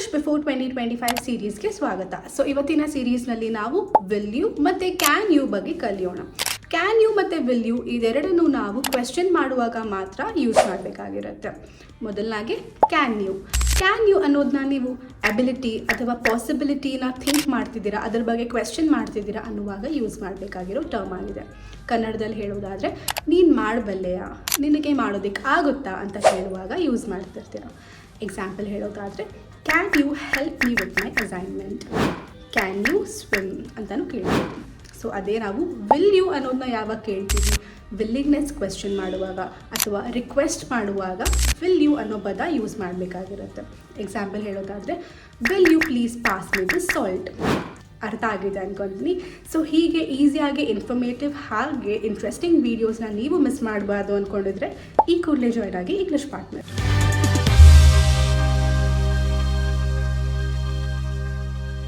English before 2025 ಸೀರೀಸ್ಗೆ ಸ್ವಾಗತ. So ಇವತ್ತಿನ ಸೀರೀಸ್ನಲ್ಲಿ ನಾವು ವಿಲ್ ಯು ಮತ್ತು ಕ್ಯಾನ್ ಯು ಬಗ್ಗೆ ಕಲಿಯೋಣ. ಕ್ಯಾನ್ ಯು ಮತ್ತು ವಿಲ್ ಯು ಇದೆರಡನ್ನು ನಾವು ಕ್ವೆಶ್ಚನ್ ಮಾಡುವಾಗ ಮಾತ್ರ ಯೂಸ್ ಮಾಡಬೇಕಾಗಿರುತ್ತೆ. ಮೊದಲನಾಗಿ ಕ್ಯಾನ್ ಯು ಅನ್ನೋದನ್ನ ನೀವು ಅಬಿಲಿಟಿ ಅಥವಾ ಪಾಸಿಬಿಲಿಟಿನ ಥಿಂಕ್ ಮಾಡ್ತಿದ್ದೀರಾ, ಅದ್ರ ಬಗ್ಗೆ ಕ್ವೆಶ್ಚನ್ ಮಾಡ್ತಿದ್ದೀರಾ ಅನ್ನುವಾಗ ಯೂಸ್ ಮಾಡಬೇಕಾಗಿರೋ ಟರ್ಮ್ ಆಗಿದೆ. ಕನ್ನಡದಲ್ಲಿ ಹೇಳೋದಾದರೆ ನೀನು ಮಾಡಬಲ್ಲೆಯಾ, ನಿನಗೆ ಮಾಡೋದಕ್ಕೆ ಆಗುತ್ತಾ ಅಂತ ಕೇಳುವಾಗ ಯೂಸ್ ಮಾಡ್ತಿರ್ತೀರ. ಎಕ್ಸಾಂಪಲ್ ಹೇಳೋದಾದರೆ can you help me with my assignment, can you swim ಅಂತಲೂ ಕೇಳ್ತೀವಿ. ಸೊ ಅದೇ ನಾವು ವಿಲ್ ಯು ಅನ್ನೋದನ್ನ ಯಾವಾಗ ಕೇಳ್ತೀವಿ, ವಿಲ್ಲಿಂಗ್ನೆಸ್ ಕ್ವೆಶ್ಚನ್ ಮಾಡುವಾಗ ಅಥವಾ ರಿಕ್ವೆಸ್ಟ್ ಮಾಡುವಾಗ ವಿಲ್ ಯು ಅನ್ನೋ ಪದ ಯೂಸ್ ಮಾಡಬೇಕಾಗಿರುತ್ತೆ. ಎಕ್ಸಾಂಪಲ್ ಹೇಳೋದಾದರೆ will you please pass me this salt. ಅರ್ಥ ಆಗಿದೆ ಅಂದ್ಕೊತೀನಿ. ಸೊ ಹೀಗೆ ಈಸಿಯಾಗಿ ಇನ್ಫಾರ್ಮೇಟಿವ್ ಹಾಗೆ ಇಂಟ್ರೆಸ್ಟಿಂಗ್ ವೀಡಿಯೋಸ್ನ ನೀವು ಮಿಸ್ ಮಾಡಬಾರ್ದು ಅಂದ್ಕೊಂಡಿದ್ರೆ ಈ ಕೂಡಲೇ ಜಾಯ್ನ್ ಆಗಿ ಇಂಗ್ಲಿಷ್ ಪಾರ್ಟ್ನರ್.